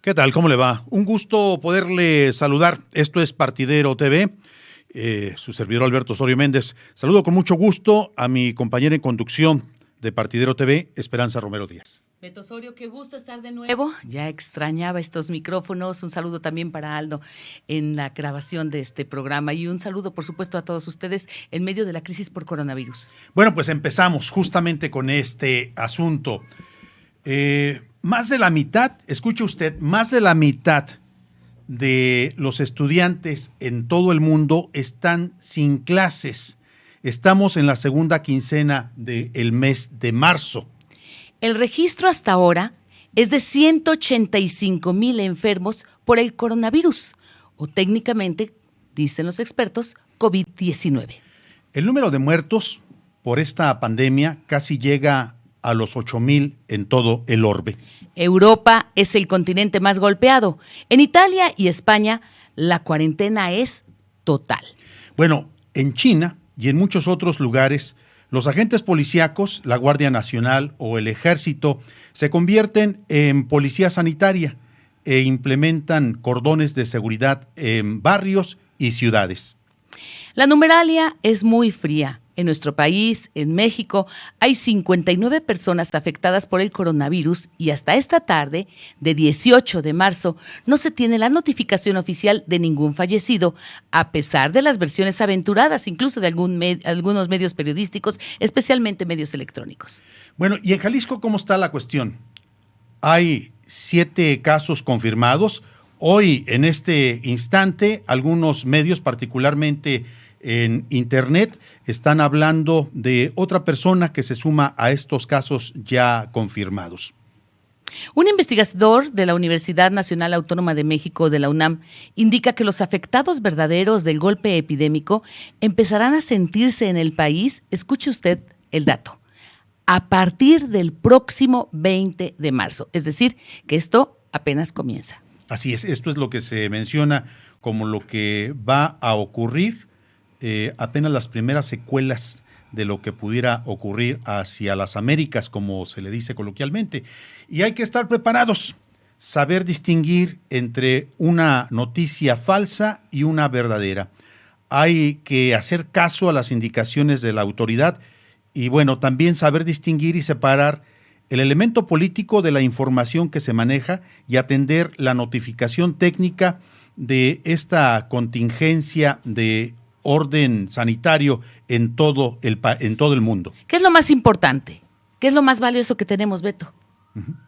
¿Qué tal? ¿Cómo le va? Un gusto poderle saludar. Esto es Partidero TV, su servidor Alberto Osorio Méndez. Saludo con mucho gusto a mi compañera en conducción de Partidero TV, Esperanza Romero Díaz. Beto Osorio, qué gusto estar de nuevo. Ya extrañaba estos micrófonos. Un saludo también para Aldo en la grabación de este programa y un saludo, por supuesto, a todos ustedes en medio de la crisis por coronavirus. Bueno, pues empezamos justamente con este asunto. Más de la mitad, escuche usted, más de la mitad de los estudiantes en todo el mundo están sin clases. Estamos en la segunda quincena del mes de marzo. El registro hasta ahora es de 185,000 enfermos por el coronavirus, o técnicamente, dicen los expertos, COVID-19. El número de muertos por esta pandemia casi llega a los 8,000 en todo el orbe. Europa es el continente más golpeado. En Italia y España, la cuarentena es total. Bueno, en China y en muchos otros lugares, los agentes policíacos, la Guardia Nacional o el Ejército se convierten en policía sanitaria e implementan cordones de seguridad en barrios y ciudades. La numeralia es muy fría. En nuestro país, en México, hay 59 personas afectadas por el coronavirus y hasta esta tarde, de 18 de marzo, no se tiene la notificación oficial de ningún fallecido, a pesar de las versiones aventuradas, incluso de algunos medios periodísticos, especialmente medios electrónicos. Bueno, ¿y en Jalisco cómo está la cuestión? Hay 7 casos confirmados. Hoy, en este instante, algunos medios, particularmente en internet, están hablando de otra persona que se suma a estos casos ya confirmados. Un investigador de la Universidad Nacional Autónoma de México, de la UNAM, indica que los afectados verdaderos del golpe epidémico empezarán a sentirse en el país, escuche usted el dato, a partir del próximo 20 de marzo. Es decir, que esto apenas comienza. Así es, esto es lo que se menciona como lo que va a ocurrir, apenas las primeras secuelas de lo que pudiera ocurrir hacia las Américas, como se le dice coloquialmente. Y hay que estar preparados, saber distinguir entre una noticia falsa y una verdadera. Hay que hacer caso a las indicaciones de la autoridad y, bueno, también saber distinguir y separar el elemento político de la información que se maneja y atender la notificación técnica de esta contingencia de orden sanitario en todo el mundo. ¿Qué es lo más importante? ¿Qué es lo más valioso que tenemos, Beto?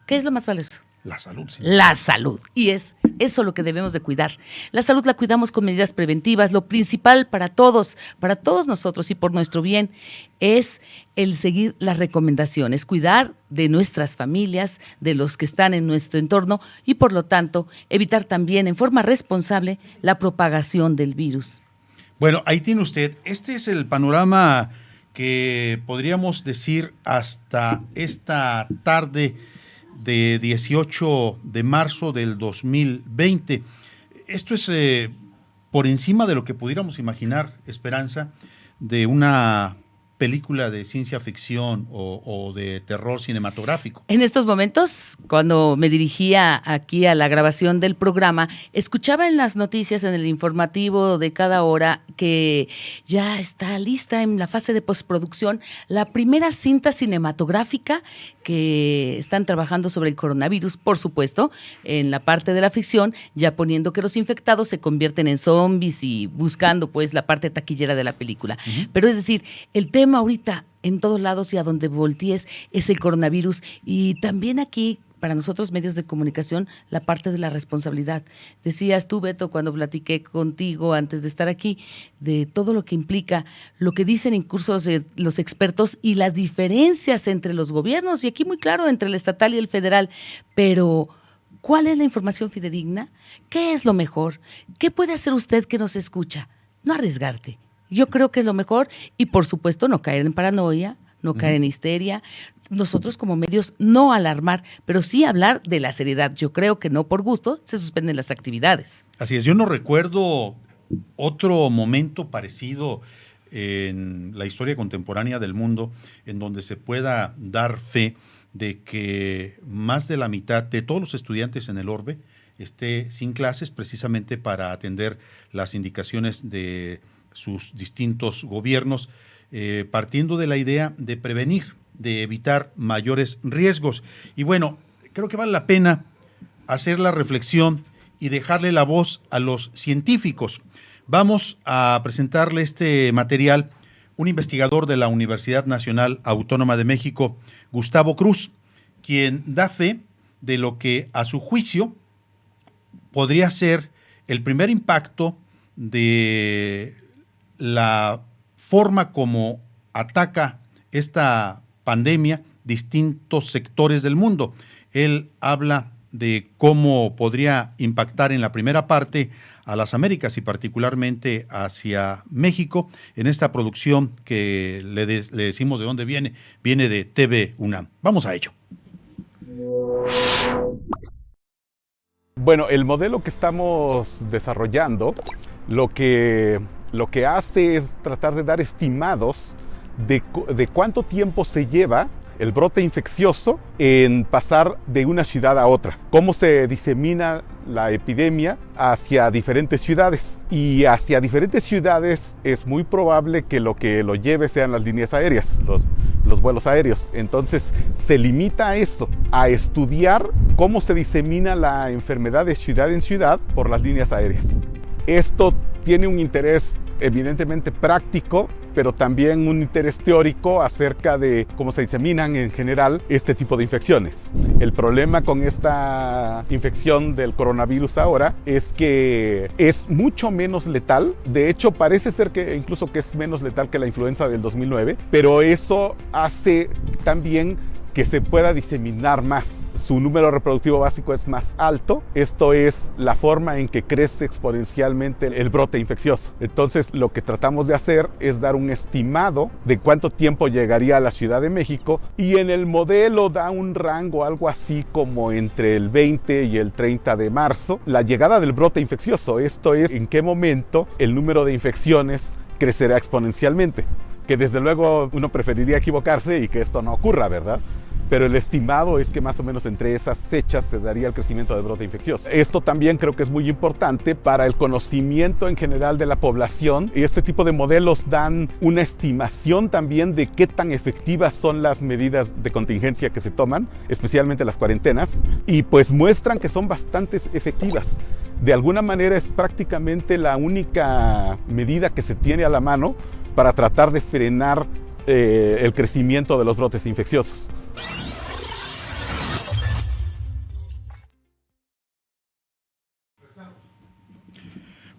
¿Qué es lo más valioso? La salud. Sí. La salud. Y es eso lo que debemos de cuidar. La salud la cuidamos con medidas preventivas. Lo principal para todos nosotros y por nuestro bien es el seguir las recomendaciones, cuidar de nuestras familias, de los que están en nuestro entorno y por lo tanto evitar también en forma responsable la propagación del virus. Bueno, ahí tiene usted, este es el panorama que podríamos decir hasta esta tarde de 18 de marzo del 2020. Esto es por encima de lo que pudiéramos imaginar, Esperanza, de una película de ciencia ficción o de terror cinematográfico. En estos momentos, cuando me dirigía aquí a la grabación del programa, escuchaba en las noticias, en el informativo de cada hora, que ya está lista en la fase de postproducción la primera cinta cinematográfica que están trabajando sobre el coronavirus, por supuesto, en la parte de la ficción, ya poniendo que los infectados se convierten en zombies y buscando pues la parte taquillera de la película. Pero es decir, el tema ahorita en todos lados y a donde voltees es el coronavirus y también aquí para nosotros medios de comunicación la parte de la responsabilidad. Decías tú, Beto, cuando platiqué contigo antes de estar aquí, de todo lo que implica, lo que dicen incluso los expertos y las diferencias entre los gobiernos y aquí muy claro entre el estatal y el federal, pero ¿cuál es la información fidedigna? ¿Qué es lo mejor? ¿Qué puede hacer usted que nos escucha? No arriesgarte. Yo creo que es lo mejor y por supuesto no caer en paranoia, no caer en histeria. Nosotros como medios no alarmar, pero sí hablar de la seriedad. Yo creo que no por gusto se suspenden las actividades. Así es, yo no recuerdo otro momento parecido en la historia contemporánea del mundo en donde se pueda dar fe de que más de la mitad de todos los estudiantes en el orbe esté sin clases precisamente para atender las indicaciones de sus distintos gobiernos, partiendo de la idea de prevenir, de evitar mayores riesgos. Y bueno, creo que vale la pena hacer la reflexión y dejarle la voz a los científicos. Vamos a presentarle este material un investigador de la Universidad Nacional Autónoma de México, Gustavo Cruz, quien da fe de lo que a su juicio podría ser el primer impacto de la forma como ataca esta pandemia distintos sectores del mundo. Él habla de cómo podría impactar en la primera parte a las Américas y particularmente hacia México en esta producción que le decimos de dónde viene de TV UNAM. Vamos a ello. Bueno, el modelo que estamos desarrollando lo que hace es tratar de dar estimados de cuánto tiempo se lleva el brote infeccioso en pasar de una ciudad a otra, cómo se disemina la epidemia hacia diferentes ciudades. Y hacia diferentes ciudades es muy probable que lo lleve sean las líneas aéreas, los vuelos aéreos. Entonces se limita a eso, a estudiar cómo se disemina la enfermedad de ciudad en ciudad por las líneas aéreas. Esto tiene un interés evidentemente práctico, pero también un interés teórico acerca de cómo se diseminan en general este tipo de infecciones. El problema con esta infección del coronavirus ahora es que es mucho menos letal. De hecho, parece ser que incluso que es menos letal que la influenza del 2009, pero eso hace también que se pueda diseminar más. Su número reproductivo básico es más alto. Esto es la forma en que crece exponencialmente el brote infeccioso. Entonces, lo que tratamos de hacer es dar un estimado de cuánto tiempo llegaría a la Ciudad de México, y en el modelo da un rango algo así como entre el 20 y el 30 de marzo, la llegada del brote infeccioso. Esto es en qué momento el número de infecciones crecerá exponencialmente. Que desde luego uno preferiría equivocarse y que esto no ocurra, ¿verdad? Pero el estimado es que más o menos entre esas fechas se daría el crecimiento del brote infeccioso. Esto también creo que es muy importante para el conocimiento en general de la población. Y este tipo de modelos dan una estimación también de qué tan efectivas son las medidas de contingencia que se toman, especialmente las cuarentenas, y pues muestran que son bastante efectivas. De alguna manera es prácticamente la única medida que se tiene a la mano para tratar de frenar el crecimiento de los brotes infecciosos.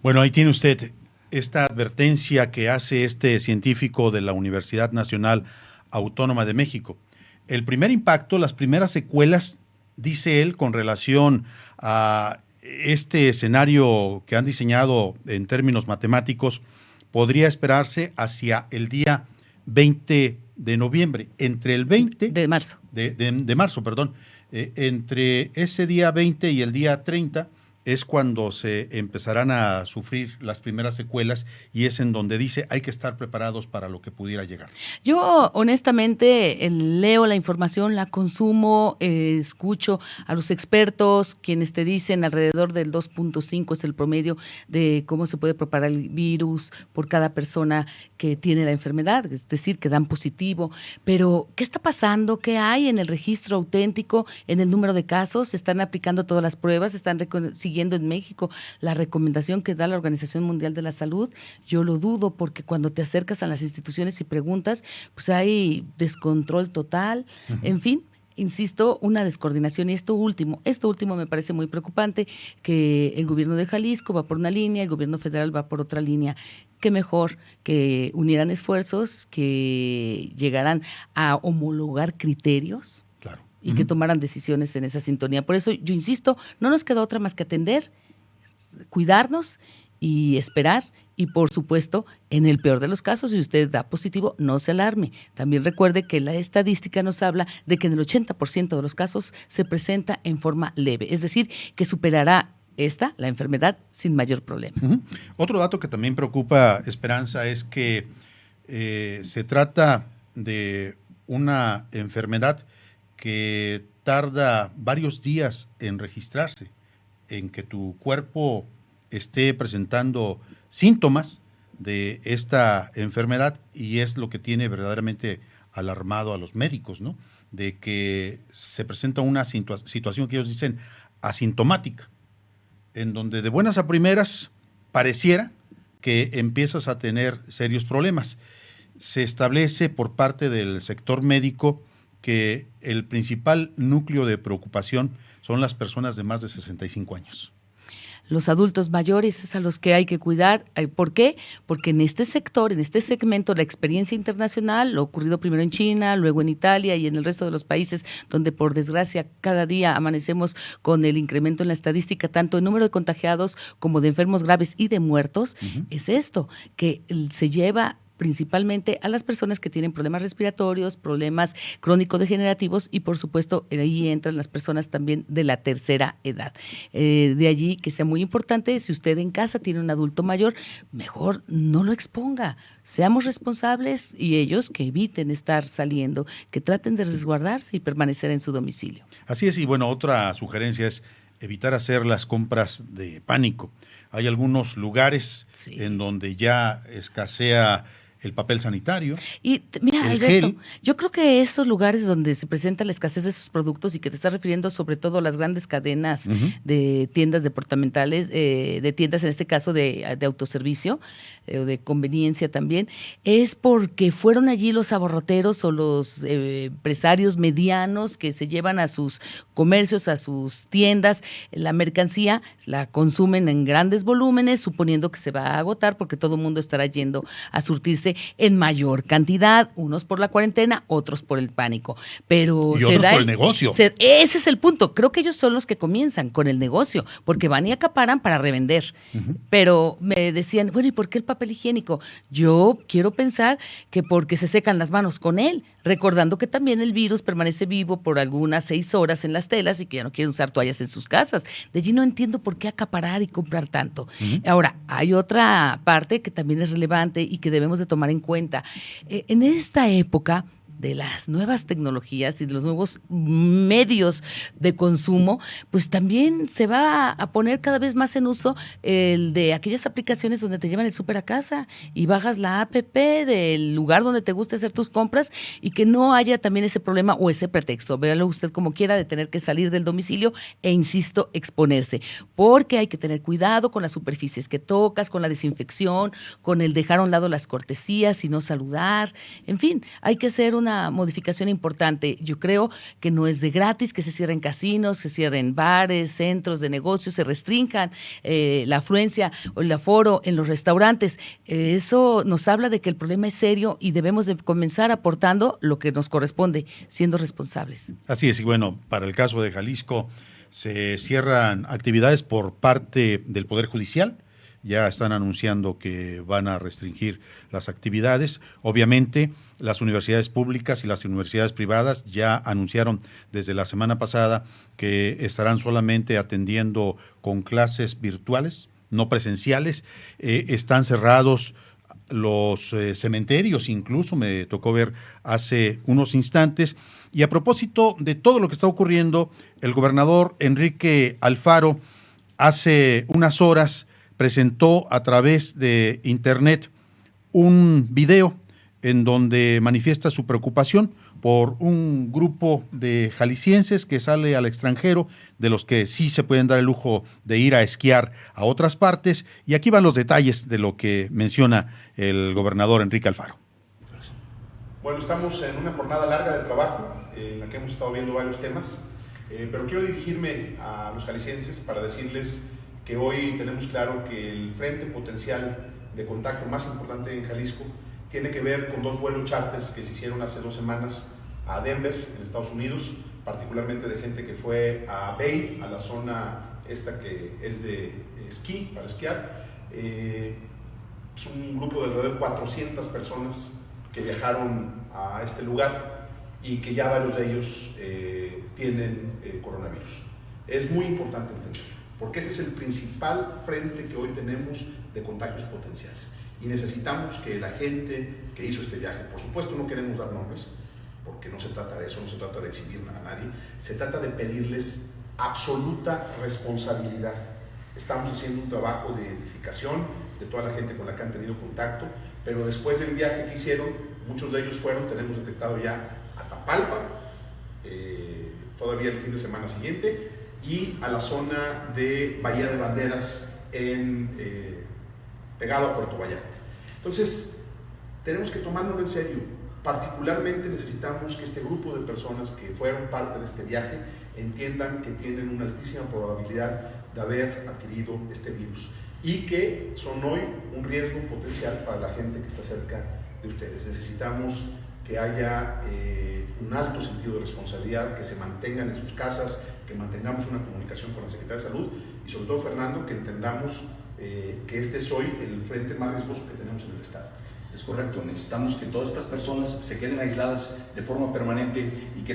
Bueno, ahí tiene usted esta advertencia que hace este científico de la Universidad Nacional Autónoma de México. El primer impacto, las primeras secuelas, dice él, con relación a este escenario que han diseñado en términos matemáticos, podría esperarse hacia el día 20 de noviembre, entre el 20 de marzo. De marzo, perdón. Entre ese día 20 y el día 30 es cuando se empezarán a sufrir las primeras secuelas, y es en donde dice hay que estar preparados para lo que pudiera llegar. Yo honestamente leo la información, la consumo, escucho a los expertos, quienes te dicen alrededor del 2.5 es el promedio de cómo se puede propagar el virus por cada persona que tiene la enfermedad, es decir, que dan positivo. Pero, ¿qué está pasando? ¿Qué hay en el registro auténtico, en el número de casos? ¿Se están aplicando todas las pruebas? ¿Se están siguiendo en México la recomendación que da la Organización Mundial de la Salud? Yo lo dudo, porque cuando te acercas a las instituciones y preguntas, pues hay descontrol total. Uh-huh. En fin, insisto, una descoordinación. Y esto último me parece muy preocupante, que el gobierno de Jalisco va por una línea, el gobierno federal va por otra línea. Qué mejor que unieran esfuerzos, que llegaran a homologar criterios. Claro. Y que tomaran decisiones en esa sintonía. Por eso yo insisto, no nos queda otra más que atender, cuidarnos y esperar. Y por supuesto, en el peor de los casos, si usted da positivo, no se alarme. También recuerde que la estadística nos habla de que en el 80% de los casos se presenta en forma leve. Es decir, que superará la enfermedad sin mayor problema. Uh-huh. Otro dato que también preocupa, Esperanza, es que se trata de una enfermedad que tarda varios días en registrarse. en que tu cuerpo esté presentando síntomas de esta enfermedad, y es lo que tiene verdaderamente alarmado a los médicos, ¿no? De que se presenta una situación que ellos dicen asintomática, en donde de buenas a primeras pareciera que empiezas a tener serios problemas. Se establece por parte del sector médico que el principal núcleo de preocupación son las personas de más de 65 años. Los adultos mayores es a los que hay que cuidar. ¿Por qué? Porque en este sector, en este segmento, la experiencia internacional, lo ha ocurrido primero en China, luego en Italia y en el resto de los países donde por desgracia cada día amanecemos con el incremento en la estadística, tanto en número de contagiados como de enfermos graves y de muertos, es esto, que se lleva principalmente a las personas que tienen problemas respiratorios, problemas crónico-degenerativos y, por supuesto, ahí entran las personas también de la tercera edad. De allí que sea muy importante, si usted en casa tiene un adulto mayor, mejor no lo exponga. Seamos responsables y ellos que eviten estar saliendo, que traten de resguardarse y permanecer en su domicilio. Así es, y bueno, otra sugerencia es evitar hacer las compras de pánico. Hay algunos lugares en donde ya escasea el papel sanitario. Y mira, el Alberto, gel. yo creo que estos lugares donde se presenta la escasez de esos productos y que te estás refiriendo sobre todo a las grandes cadenas de tiendas departamentales, de tiendas en este caso de autoservicio, de conveniencia también, es porque fueron allí los abarroteros o los empresarios medianos que se llevan a sus comercios, a sus tiendas, la mercancía, la consumen en grandes volúmenes, suponiendo que se va a agotar porque todo el mundo estará yendo a surtirse en mayor cantidad, unos por la cuarentena, otros por el pánico. Pero y otros por el negocio. Ese es el punto. Creo que ellos son los que comienzan con el negocio, porque van y acaparan para revender. Pero me decían, bueno, ¿y por qué el papel higiénico? Yo quiero pensar que porque se secan las manos con él, recordando que también el virus permanece vivo por algunas 6 horas en las telas y que ya no quieren usar toallas en sus casas. De allí no entiendo por qué acaparar y comprar tanto. Ahora, hay otra parte que también es relevante y que debemos de tomar en cuenta. En esta época de las nuevas tecnologías y de los nuevos medios de consumo, pues también se va a poner cada vez más en uso el de aquellas aplicaciones donde te llevan el súper a casa y bajas la app del lugar donde te guste hacer tus compras y que no haya también ese problema o ese pretexto, véalo usted como quiera, de tener que salir del domicilio e, insisto, exponerse, porque hay que tener cuidado con las superficies que tocas, con la desinfección, con el dejar a un lado las cortesías y no saludar, en fin, hay que hacer una modificación importante. Yo creo que no es de gratis que se cierren casinos, se cierren bares, centros de negocios, se restrinjan la afluencia o el aforo en los restaurantes. Eso nos habla de que el problema es serio y debemos de comenzar aportando lo que nos corresponde, siendo responsables. Así es, y bueno, para el caso de Jalisco se cierran actividades por parte del Poder Judicial. Ya están anunciando que van a restringir las actividades. Obviamente, las universidades públicas y las universidades privadas ya anunciaron desde la semana pasada que estarán solamente atendiendo con clases virtuales, no presenciales. Están cerrados los cementerios, incluso me tocó ver hace unos instantes. Y a propósito de todo lo que está ocurriendo, el gobernador Enrique Alfaro hace unas horas presentó a través de internet un video en donde manifiesta su preocupación por un grupo de jaliscienses que sale al extranjero, de los que sí se pueden dar el lujo de ir a esquiar a otras partes. Y aquí van los detalles de lo que menciona el gobernador Enrique Alfaro. Bueno, estamos en una jornada larga de trabajo en la que hemos estado viendo varios temas, pero quiero dirigirme a los jaliscienses para decirles que hoy tenemos claro que el frente potencial de contagio más importante en Jalisco tiene que ver con 2 vuelos charters que se hicieron hace 2 semanas a Denver, en Estados Unidos, particularmente de gente que fue a Bay, a la zona esta que es de esquí, para esquiar. Es un grupo de alrededor de 400 personas que viajaron a este lugar y que ya varios de ellos tienen coronavirus. Es muy importante entender, porque ese es el principal frente que hoy tenemos de contagios potenciales. Y necesitamos que la gente que hizo este viaje, por supuesto no queremos dar nombres, porque no se trata de eso, no se trata de exhibir a nadie, se trata de pedirles absoluta responsabilidad. Estamos haciendo un trabajo de identificación de toda la gente con la que han tenido contacto, pero después del viaje que hicieron, muchos de ellos tenemos detectado ya a Tapalpa, todavía el fin de semana siguiente, y a la zona de Bahía de Banderas, pegado a Puerto Vallarta. Entonces, tenemos que tomárnoslo en serio. Particularmente necesitamos que este grupo de personas que fueron parte de este viaje entiendan que tienen una altísima probabilidad de haber adquirido este virus y que son hoy un riesgo potencial para la gente que está cerca de ustedes. Necesitamos que haya un alto sentido de responsabilidad, que se mantengan en sus casas, que mantengamos una comunicación con la Secretaría de Salud y sobre todo, Fernando, que entendamos que este es hoy el frente más riesgoso que tenemos en el Estado. Es correcto, necesitamos que todas estas personas se queden aisladas de forma permanente y que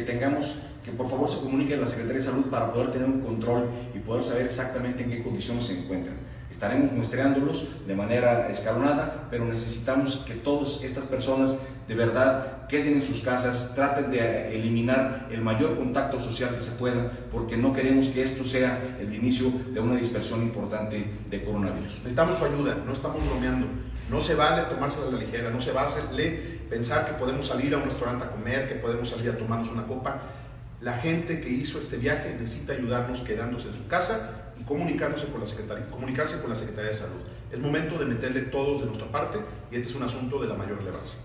por favor se comunique a la Secretaría de Salud para poder tener un control y poder saber exactamente en qué condiciones se encuentran. Estaremos muestreándolos de manera escalonada, pero necesitamos que todas estas personas de verdad queden en sus casas, traten de eliminar el mayor contacto social que se pueda, porque no queremos que esto sea el inicio de una dispersión importante de coronavirus. Necesitamos su ayuda, no estamos bromeando. No se vale tomársela a la ligera, no se vale pensar que podemos salir a un restaurante a comer, que podemos salir a tomarnos una copa. La gente que hizo este viaje necesita ayudarnos quedándose en su casa y comunicarse con la Secretaría de Salud. Es momento de meterle todos de nuestra parte y este es un asunto de la mayor relevancia.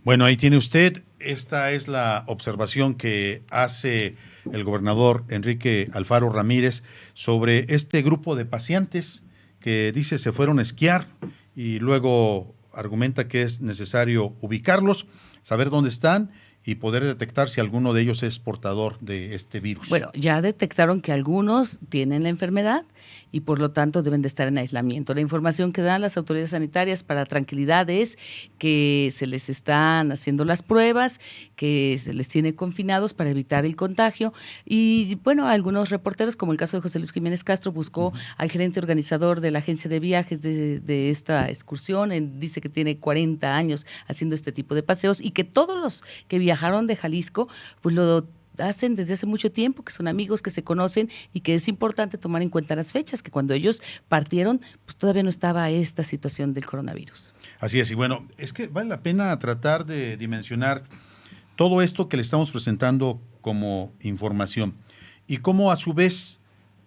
Bueno, ahí tiene usted, esta es la observación que hace el gobernador Enrique Alfaro Ramírez sobre este grupo de paseantes que dice se fueron a esquiar y luego argumenta que es necesario ubicarlos, saber dónde están y poder detectar si alguno de ellos es portador de este virus. Bueno, ya detectaron que algunos tienen la enfermedad y por lo tanto deben de estar en aislamiento. La información que dan las autoridades sanitarias para tranquilidad es que se les están haciendo las pruebas, que se les tiene confinados para evitar el contagio y bueno, algunos reporteros, como el caso de José Luis Jiménez Castro, buscó al gerente organizador de la agencia de viajes de esta excursión, dice que tiene 40 años haciendo este tipo de paseos y que todos los que viajaron de Jalisco, pues lo hacen desde hace mucho tiempo, que son amigos, que se conocen y que es importante tomar en cuenta las fechas, que cuando ellos partieron, pues todavía no estaba esta situación del coronavirus. Así es, y bueno, es que vale la pena tratar de dimensionar todo esto que le estamos presentando como información y cómo a su vez,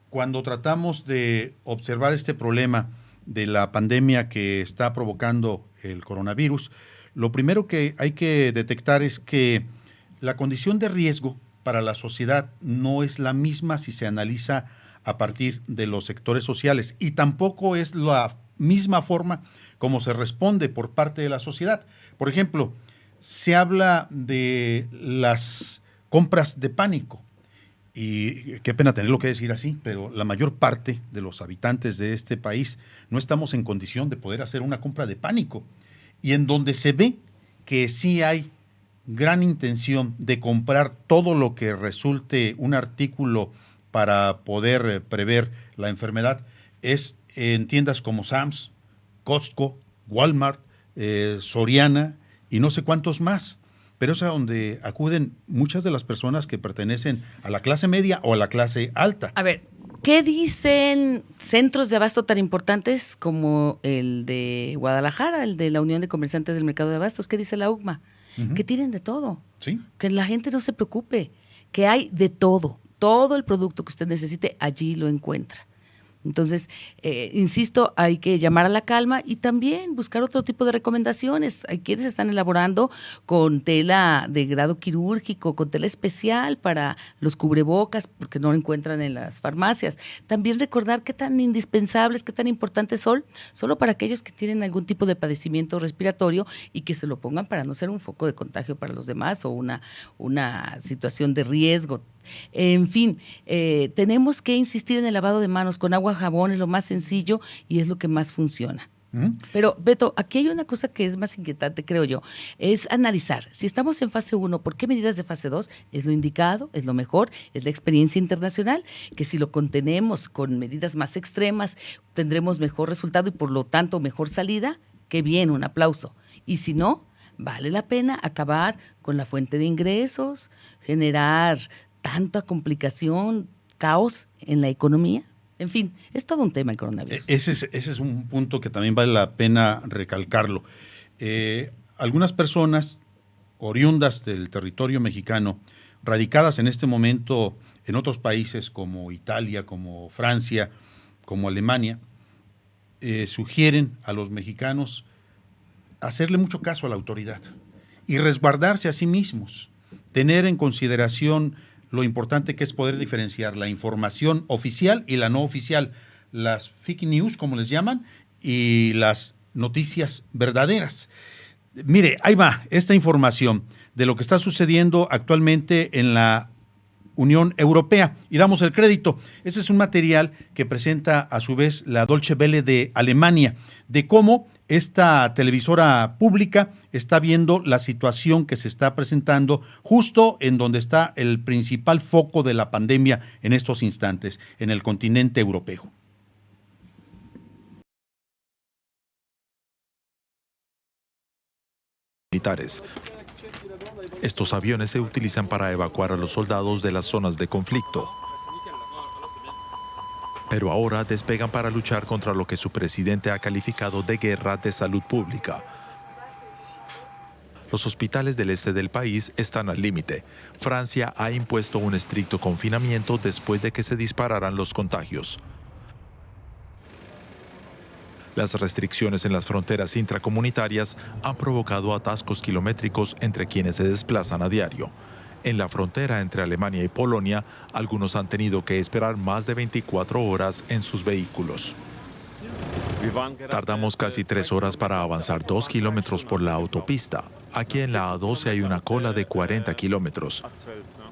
cuando tratamos de observar este problema de la pandemia que está provocando el coronavirus, lo primero que hay que detectar es que la condición de riesgo para la sociedad no es la misma si se analiza a partir de los sectores sociales y tampoco es la misma forma como se responde por parte de la sociedad. Por ejemplo, se habla de las compras de pánico y qué pena tenerlo que decir así, pero la mayor parte de los habitantes de este país no estamos en condición de poder hacer una compra de pánico y en donde se ve que sí hay gran intención de comprar todo lo que resulte un artículo para poder prever la enfermedad es en tiendas como Sam's, Costco, Walmart, Soriana y no sé cuántos más. Pero es a donde acuden muchas de las personas que pertenecen a la clase media o a la clase alta. A ver, ¿qué dicen centros de abasto tan importantes como el de Guadalajara, el de la Unión de Comerciantes del Mercado de Abastos? ¿Qué dice la UCMA? Que tienen de todo, ¿sí? Que la gente no se preocupe, que hay de todo el producto que usted necesite, allí lo encuentra. Entonces, insisto, hay que llamar a la calma y también buscar otro tipo de recomendaciones. Hay quienes están elaborando con tela de grado quirúrgico, con tela especial para los cubrebocas, porque no lo encuentran en las farmacias. También recordar qué tan indispensables, qué tan importantes son, solo para aquellos que tienen algún tipo de padecimiento respiratorio y que se lo pongan para no ser un foco de contagio para los demás o una situación de riesgo. En fin, tenemos que insistir en el lavado de manos con agua, jabón, es lo más sencillo y es lo que más funciona. Pero, Beto, aquí hay una cosa que es más inquietante, creo yo, es analizar. Si estamos en fase 1, ¿por qué medidas de fase 2? Es lo indicado, es lo mejor, es la experiencia internacional, que si lo contenemos con medidas más extremas, tendremos mejor resultado y por lo tanto mejor salida. Qué bien, un aplauso. Y si no, ¿Vale la pena acabar con la fuente de ingresos, generar tanta complicación, caos en la economía? En fin, es todo un tema el coronavirus. Ese es un punto que también vale la pena recalcarlo. Algunas personas oriundas del territorio mexicano, radicadas en este momento en otros países como Italia, como Francia, como Alemania, sugieren a los mexicanos hacerle mucho caso a la autoridad y resguardarse a sí mismos, tener en consideración lo importante que es poder diferenciar la información oficial y la no oficial, las fake news, como les llaman, y las noticias verdaderas. Mire, ahí va esta información de lo que está sucediendo actualmente en la Unión Europea y damos el crédito. Ese es un material que presenta a su vez la Deutsche Welle de Alemania, de cómo esta televisora pública está viendo la situación que se está presentando justo en donde está el principal foco de la pandemia en estos instantes, en el continente europeo. Militares. Estos aviones se utilizan para evacuar a los soldados de las zonas de conflicto. Pero ahora despegan para luchar contra lo que su presidente ha calificado de guerra de salud pública. Los hospitales del este del país están al límite. Francia ha impuesto un estricto confinamiento después de que se dispararan los contagios. Las restricciones en las fronteras intracomunitarias han provocado atascos kilométricos entre quienes se desplazan a diario. En la frontera entre Alemania y Polonia, algunos han tenido que esperar más de 24 horas en sus vehículos. Tardamos casi 3 horas para avanzar 2 kilómetros por la autopista. Aquí en la A12 hay una cola de 40 kilómetros.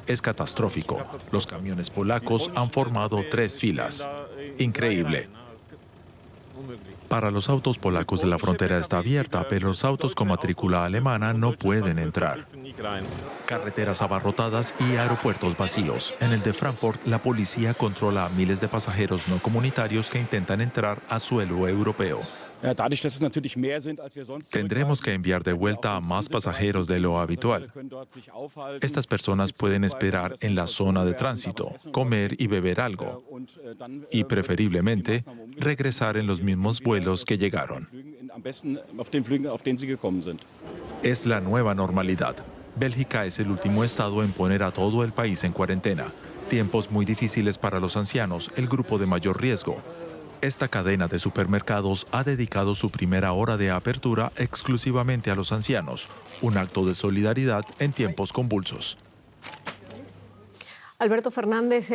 Es catastrófico. Los camiones polacos han formado 3 filas. Increíble. Para los autos polacos la frontera está abierta, pero los autos con matrícula alemana no pueden entrar. Carreteras abarrotadas y aeropuertos vacíos. En el de Frankfurt, la policía controla a miles de pasajeros no comunitarios que intentan entrar a suelo europeo. Tendremos que enviar de vuelta a más pasajeros de lo habitual. Estas personas pueden esperar en la zona de tránsito, comer y beber algo, y preferiblemente regresar en los mismos vuelos que llegaron. Es la nueva normalidad. Bélgica es el último estado en poner a todo el país en cuarentena. Tiempos muy difíciles para los ancianos, el grupo de mayor riesgo. Esta cadena de supermercados ha dedicado su primera hora de apertura exclusivamente a los ancianos, un acto de solidaridad en tiempos convulsos. Alberto Fernández.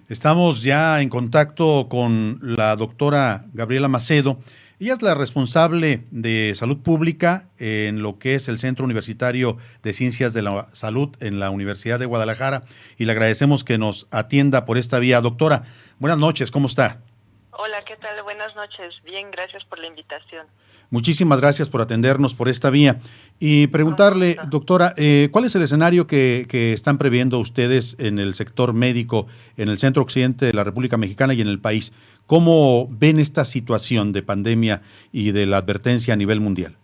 Estamos ya en contacto con la doctora Gabriela Macedo. Ella es la responsable de salud pública en lo que es el Centro Universitario de Ciencias de la Salud en la Universidad de Guadalajara y le agradecemos que nos atienda por esta vía. Doctora, buenas noches, ¿cómo está? Hola, ¿qué tal? Buenas noches. Bien, gracias por la invitación. Muchísimas gracias por atendernos por esta vía. Y preguntarle, doctora, ¿cuál es el escenario que están previendo ustedes en el sector médico, en el centro occidente de la República Mexicana y en el país? ¿Cómo ven esta situación de pandemia y de la advertencia a nivel mundial?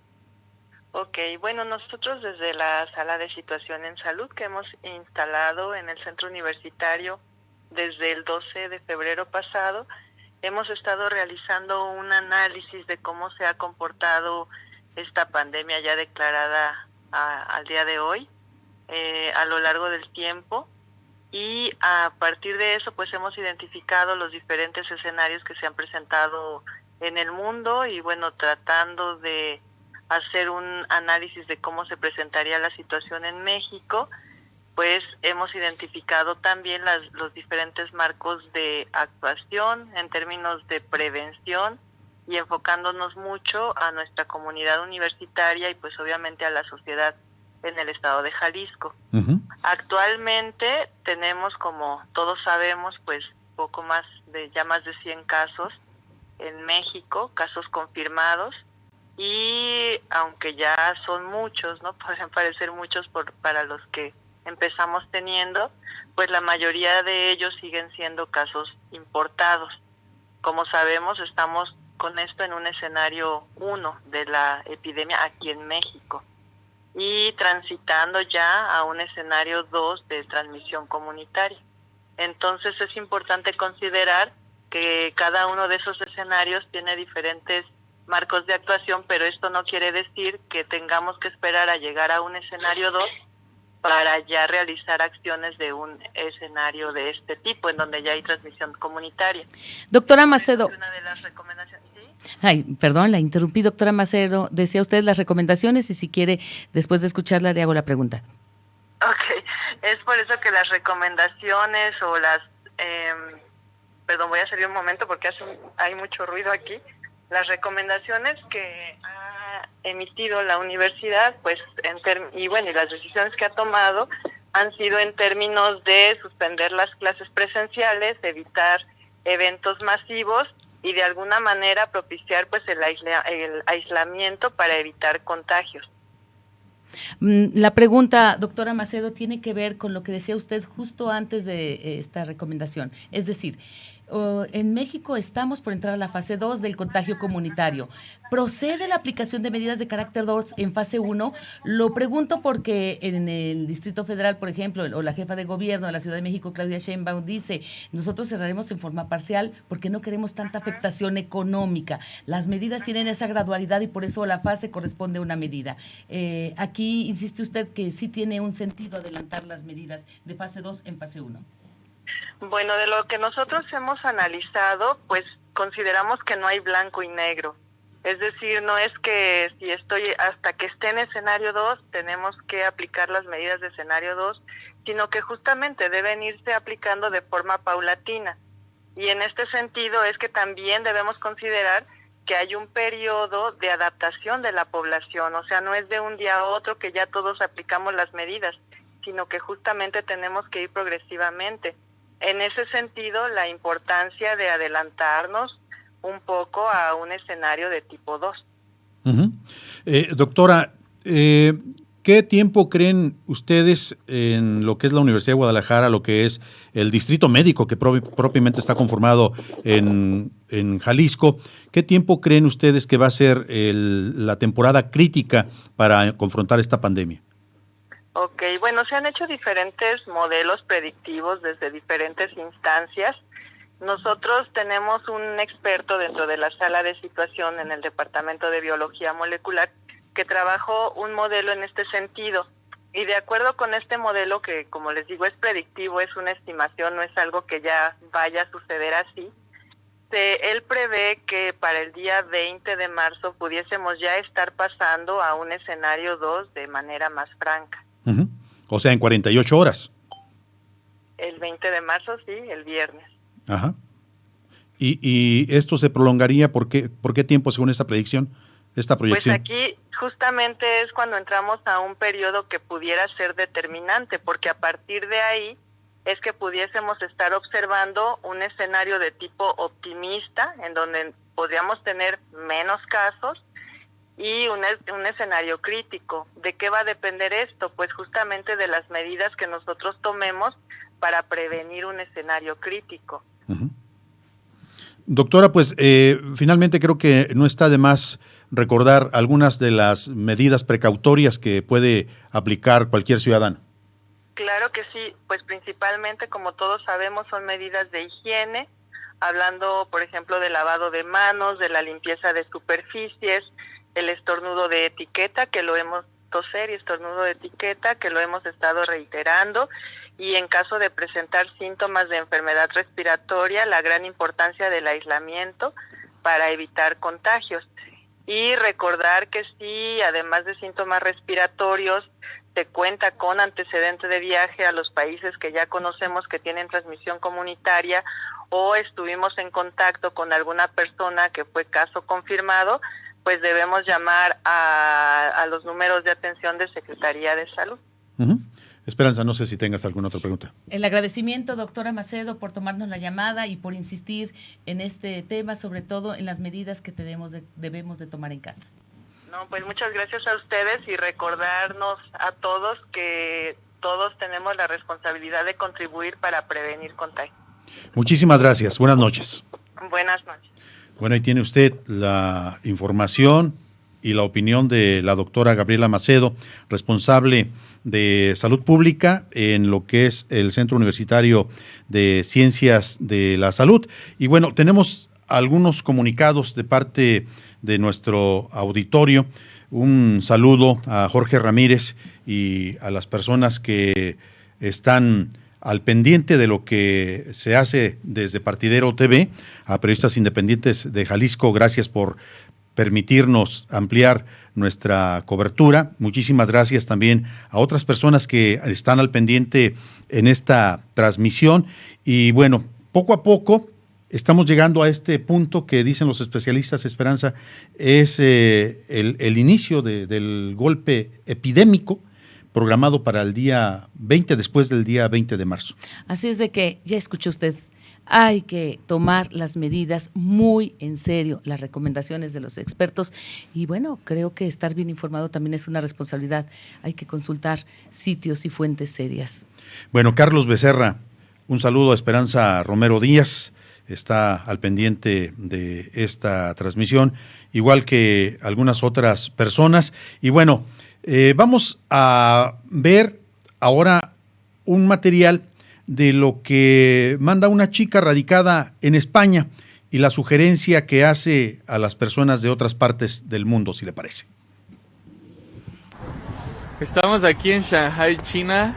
Ok, bueno, nosotros desde la Sala de Situación en Salud que hemos instalado en el Centro Universitario desde el 12 de febrero pasado, hemos estado realizando un análisis de cómo se ha comportado esta pandemia ya declarada al día de hoy, a lo largo del tiempo, y a partir de eso pues hemos identificado los diferentes escenarios que se han presentado en el mundo y bueno, tratando de hacer un análisis de cómo se presentaría la situación en México, pues hemos identificado también los diferentes marcos de actuación en términos de prevención y enfocándonos mucho a nuestra comunidad universitaria y pues obviamente a la sociedad en el estado de Jalisco. Uh-huh. Actualmente tenemos, como todos sabemos, pues poco más de 100 casos en México, casos confirmados, y aunque ya son muchos, ¿no? Pueden parecer muchos para los que empezamos teniendo, pues la mayoría de ellos siguen siendo casos importados. Como sabemos, estamos con esto en un escenario 1 de la epidemia aquí en México y transitando ya a un escenario 2 de transmisión comunitaria. Entonces es importante considerar que cada uno de esos escenarios tiene diferentes marcos de actuación, pero esto no quiere decir que tengamos que esperar a llegar a un escenario 2 para ya realizar acciones de un escenario de este tipo, en donde ya hay transmisión comunitaria. Doctora Macedo. Una de las recomendaciones, ¿sí? Ay, perdón, la interrumpí, doctora Macedo. Decía usted las recomendaciones y si quiere, después de escucharla, le hago la pregunta. Ok, es por eso que las recomendaciones o las... perdón, voy a salir un momento porque hay mucho ruido aquí. Las recomendaciones que ha emitido la universidad, pues, y las decisiones que ha tomado han sido en términos de suspender las clases presenciales, evitar eventos masivos y de alguna manera propiciar pues el aislamiento para evitar contagios. La pregunta, doctora Macedo, tiene que ver con lo que decía usted justo antes de esta recomendación. Es decir, en México estamos por entrar a la fase 2 del contagio comunitario. ¿Procede la aplicación de medidas de carácter 2 en fase 1? Lo pregunto porque en el Distrito Federal, por ejemplo, o la jefa de gobierno de la Ciudad de México, Claudia Sheinbaum, dice, nosotros cerraremos en forma parcial porque no queremos tanta afectación económica. Las medidas tienen esa gradualidad y por eso la fase corresponde a una medida. Aquí insiste usted que sí tiene un sentido adelantar las medidas de fase 2 en fase 1. Bueno, de lo que nosotros hemos analizado, pues consideramos que no hay blanco y negro. Es decir, no es que si hasta que esté en escenario 2 tenemos que aplicar las medidas de escenario 2, sino que justamente deben irse aplicando de forma paulatina. Y en este sentido es que también debemos considerar que hay un periodo de adaptación de la población, o sea, no es de un día a otro que ya todos aplicamos las medidas, sino que justamente tenemos que ir progresivamente. En ese sentido, la importancia de adelantarnos un poco a un escenario de tipo 2. Doctora, ¿qué tiempo creen ustedes en lo que es la Universidad de Guadalajara, lo que es el distrito médico que propiamente está conformado en Jalisco? ¿Qué tiempo creen ustedes que va a ser la temporada crítica para confrontar esta pandemia? Ok, bueno, se han hecho diferentes modelos predictivos desde diferentes instancias. Nosotros tenemos un experto dentro de la sala de situación en el Departamento de Biología Molecular que trabajó un modelo en este sentido. Y de acuerdo con este modelo, que como les digo es predictivo, es una estimación, no es algo que ya vaya a suceder así, él prevé que para el día 20 de marzo pudiésemos ya estar pasando a un escenario 2 de manera más franca. O sea, en 48 horas. El 20 de marzo, sí, el viernes. Ajá. ¿Y esto se prolongaría por qué tiempo según esta proyección? Pues aquí justamente es cuando entramos a un periodo que pudiera ser determinante, porque a partir de ahí es que pudiésemos estar observando un escenario de tipo optimista, en donde podríamos tener menos casos, y un escenario crítico. ¿De qué va a depender esto? Pues justamente de las medidas que nosotros tomemos para prevenir un escenario crítico. Doctora, pues finalmente creo que no está de más recordar algunas de las medidas precautorias que puede aplicar cualquier ciudadano. Claro que sí, pues principalmente, como todos sabemos, son medidas de higiene, hablando, por ejemplo, del lavado de manos, de la limpieza de superficies, el estornudo de etiqueta, que lo hemos toser y estornudo de etiqueta, que lo hemos estado reiterando, y en caso de presentar síntomas de enfermedad respiratoria, la gran importancia del aislamiento para evitar contagios. Y recordar que sí, además de síntomas respiratorios, se cuenta con antecedente de viaje a los países que ya conocemos que tienen transmisión comunitaria o estuvimos en contacto con alguna persona que fue caso confirmado, pues debemos llamar a los números de atención de Secretaría de Salud. Esperanza, no sé si tengas alguna otra pregunta. El agradecimiento, doctora Macedo, por tomarnos la llamada y por insistir en este tema, sobre todo en las medidas que debemos de tomar en casa. No, pues muchas gracias a ustedes y recordarnos a todos que todos tenemos la responsabilidad de contribuir para prevenir contagios. Muchísimas gracias. Buenas noches. Buenas noches. Bueno, ahí tiene usted la información y la opinión de la doctora Gabriela Macedo, responsable de Salud Pública en lo que es el Centro Universitario de Ciencias de la Salud. Y bueno, tenemos algunos comunicados de parte de nuestro auditorio. Un saludo a Jorge Ramírez y a las personas que están al pendiente de lo que se hace desde Partidero TV, a periodistas independientes de Jalisco. Gracias por permitirnos ampliar nuestra cobertura. Muchísimas gracias también a otras personas que están al pendiente en esta transmisión. Y bueno, poco a poco estamos llegando a este punto que dicen los especialistas, Esperanza, es el inicio del golpe epidémico programado para el día 20, después del día 20 de marzo. Así es de que, ya escuchó usted, hay que tomar las medidas muy en serio, las recomendaciones de los expertos. Y bueno, creo que estar bien informado también es una responsabilidad. Hay que consultar sitios y fuentes serias. Bueno, Carlos Becerra, un saludo a Esperanza Romero Díaz, está al pendiente de esta transmisión, igual que algunas otras personas. Y bueno, vamos a ver ahora un material de lo que manda una chica radicada en España y la sugerencia que hace a las personas de otras partes del mundo, si le parece. Estamos aquí en Shanghai, China,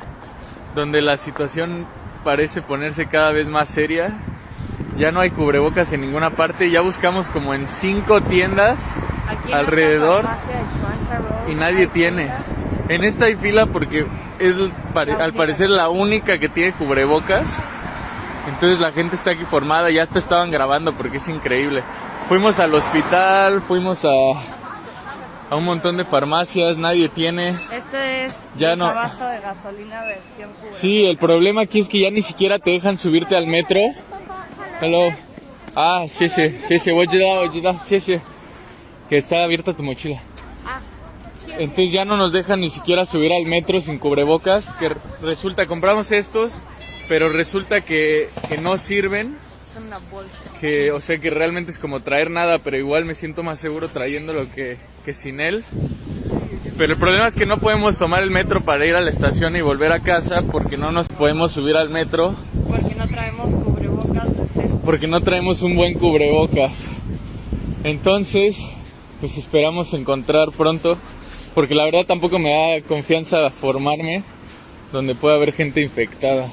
donde la situación parece ponerse cada vez más seria. Ya no hay cubrebocas en ninguna parte, ya buscamos como en 5 tiendas alrededor y nadie tiene. En esta hay fila porque es al parecer la única que tiene cubrebocas. Entonces la gente está aquí formada, ya hasta estaban grabando porque es increíble. Fuimos al hospital, fuimos a un montón de farmacias, nadie tiene. Esto es ya no. Desabasto de gasolina versión cubrebocas. Sí, el problema aquí es que ya ni siquiera te dejan subirte al metro. Hello. Ah, sí, que está abierta tu mochila. Entonces ya no nos dejan ni siquiera subir al metro sin cubrebocas, que resulta, compramos estos, pero resulta que no sirven. Son una bolsa. Que, o sea que realmente es como traer nada, pero igual me siento más seguro trayéndolo que sin él. Pero el problema es que no podemos tomar el metro para ir a la estación y volver a casa porque no nos podemos subir al metro. Porque no traemos cubrebocas. Porque no traemos un buen cubrebocas. Entonces, pues esperamos encontrar pronto, porque la verdad tampoco me da confianza formarme donde pueda haber gente infectada.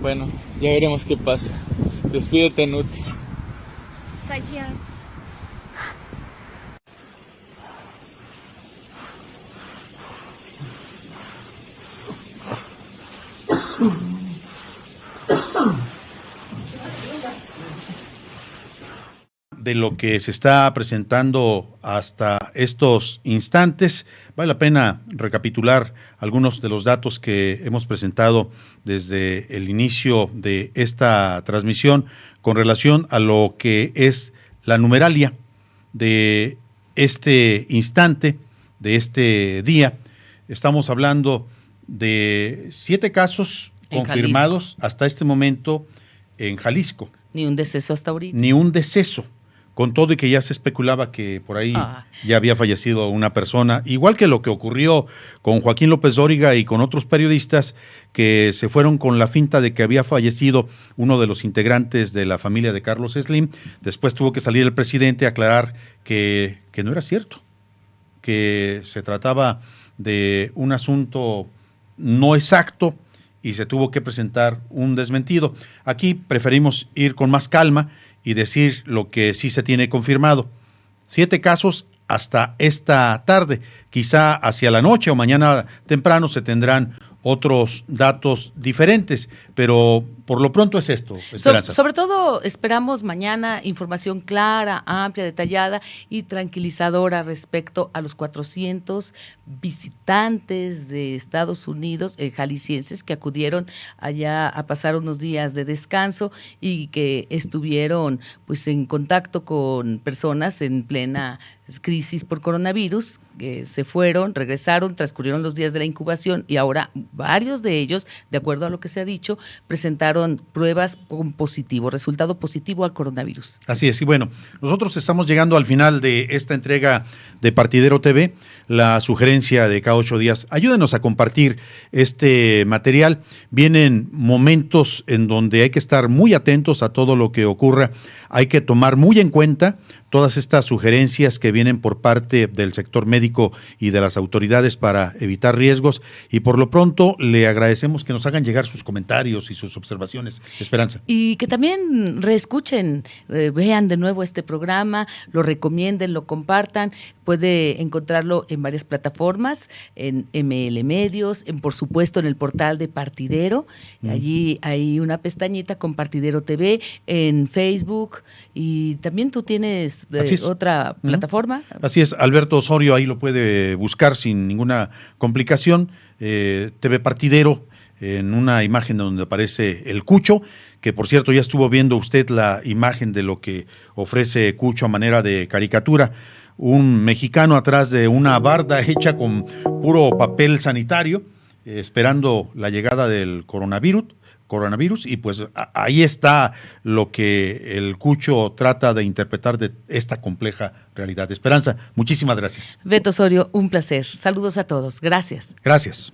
Bueno, ya veremos qué pasa. Despídete, Nuti. De lo que se está presentando hasta estos instantes, vale la pena recapitular algunos de los datos que hemos presentado desde el inicio de esta transmisión con relación a lo que es la numeralia de este instante, de este día. Estamos hablando de 7 casos confirmados hasta este momento en Jalisco. Ni un deceso hasta ahorita. Ni un deceso. Con todo y que ya se especulaba que por ahí ya había fallecido una persona, igual que lo que ocurrió con Joaquín López Dóriga y con otros periodistas que se fueron con la finta de que había fallecido uno de los integrantes de la familia de Carlos Slim. Después tuvo que salir el presidente a aclarar que no era cierto, que se trataba de un asunto no exacto y se tuvo que presentar un desmentido. Aquí preferimos ir con más calma y decir lo que sí se tiene confirmado. 7 casos hasta esta tarde. Quizá hacia la noche o mañana temprano se tendrán otros datos diferentes, pero por lo pronto es esto, Esperanza. Sobre todo esperamos mañana información clara, amplia, detallada y tranquilizadora respecto a los 400 visitantes de Estados Unidos, jaliscienses, que acudieron allá a pasar unos días de descanso y que estuvieron pues en contacto con personas en plena crisis por coronavirus, que se fueron, regresaron, transcurrieron los días de la incubación y ahora varios de ellos, de acuerdo a lo que se ha dicho, presentaron realizaron pruebas con positivo, resultado positivo al coronavirus. Así es, y bueno, nosotros estamos llegando al final de esta entrega de Partidero TV. La sugerencia de cada 8 días, ayúdenos a compartir este material. Vienen momentos en donde hay que estar muy atentos a todo lo que ocurra, hay que tomar muy en cuenta todas estas sugerencias que vienen por parte del sector médico y de las autoridades para evitar riesgos, y por lo pronto le agradecemos que nos hagan llegar sus comentarios y sus observaciones. Esperanza. Y que también reescuchen, vean de nuevo este programa, lo recomienden, lo compartan. Puede encontrarlo en varias plataformas, en ML Medios, por supuesto en el portal de Partidero. Allí hay una pestañita con Partidero TV, en Facebook, y también tú tienes otra plataforma. Así es, Alberto Osorio ahí lo puede buscar sin ninguna complicación. TV Partidero, en una imagen donde aparece el Cucho, que por cierto ya estuvo viendo usted la imagen de lo que ofrece Cucho a manera de caricatura. Un mexicano atrás de una barda hecha con puro papel sanitario, esperando la llegada del coronavirus, y pues ahí está lo que el Cucho trata de interpretar de esta compleja realidad. Esperanza, muchísimas gracias. Beto Osorio, un placer. Saludos a todos. Gracias. Gracias.